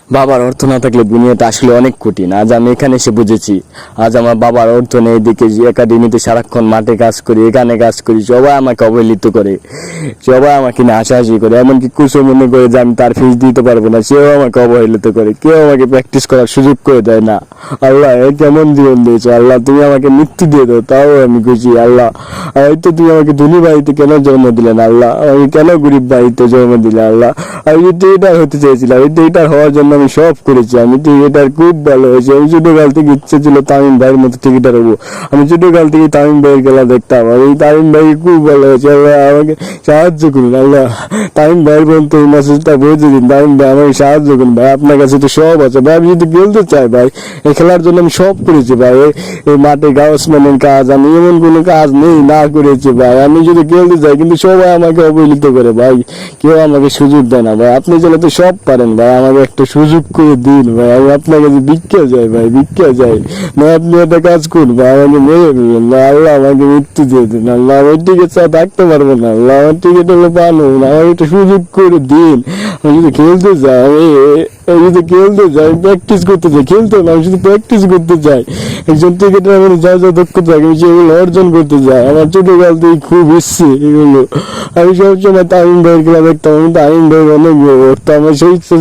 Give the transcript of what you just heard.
বাবার অর্থ না থাকলে দুনিয়াটা আসলে অনেক কঠিন। আজ আমি এখানে এসে বুঝেছি, আজ আমার বাবার অর্থ নেই, এদিকে যে একাডেমিতে সারাক্ষণ মাঠে কাজ করি, এখানে কাজ করি, সবাই আমাকে অবহেলিত করে, সবাই আমাকে নিয়ে হাসাহাসি করে, এমনকি কুসো মনে করে যে আমি তার ফিস দিতে পারবো না, সেও আমাকে অবহেলিত করে, কেউ আমাকে প্র্যাকটিস করার সুযোগ করে দেয় না। আল্লাহ, এ কেমন জীবন দিয়েছো আল্লাহ, তুমি আমাকে মৃত্যু দিয়ে দাও তাও আমি খুশি। আল্লাহ, হয়তো তুমি আমাকে ধনী বাড়িতে কেন জন্ম দিলে না আল্লাহ, আমি কেন গরিব বাড়িতে জন্ম দিলে আল্লাহ, আমি তো এটা হতে চাইছিলাম, আমি তো এটার হওয়ার জন্য আমি সব করেছি, আমি তো এটার খুব ভালো হয়েছে। আমি ছোটকাল থেকে ইচ্ছে ছিল তামিম ভাইয়ের মতো ক্রিকেটার হবো, আমি ছোটকাল থেকে তামিম ভাইয়ের খেলা দেখতাম, আমি তামিম ভাই খুব ভালো হয়েছে। আল্লাহ আমাকে সাহায্য করুন আল্লাহ, তামিম ভাইয়ের পর্যন্ত এই মেসেজটা পৌঁছে দিন। তামিম ভাই আমাকে সাহায্য করুন ভাই, আপনার কাছে তো সব আছে ভাই, আমি যদি খেলতে চাই ভাই, এই খেলার জন্য আমি সব করেছি ভাই, এই মাঠে গাউসম্যানের কাজ, আমি এমন কোনো কাজ নেই না করেছি ভাই, আমি যদি খেলতে চাই কিন্তু সবাই আমাকে অবহেলিত করে ভাই, কেউ আমাকে সুযোগ দেয় না ভাই। আপনি চলে তো সব পারেন ভাই, আমাকে একটা সুযোগ করে দিন ভাই, আমি আপনার কাছে ভিক্ষা যাই ভাই, ভিক্ষা যাই না, আপনি একটা কাজ করুন ভাই, আমাকে মেরে দিবেন না আল্লাহ, আমাকে মৃত্যু দিয়ে দিন আল্লাহ, আমার টিকিট ছাড়া থাকতে পারবো না আল্লাহ, আমার টিকিট হলে পানো না, আমাকে একটা সুযোগ করে দিন। আমি যদি খেলতে চাই, আমি যদি খেলতে যাই, প্র্যাকটিস করতে চাই, খেলতে না, আমি শুধু প্র্যাকটিস করতে চাই, একজন ক্রিকেটার আমার যা যা দক্ষতা থাকে আমি সেগুলো অর্জন করতে চাই, আমার ছোটকাল থেকে খুব ইচ্ছে এগুলো। আমি সবসময় তামিম ভাইয়ের খেলা দেখতাম, আমি তামিম ভাই অনেক বড়, আমার সেই ইচ্ছা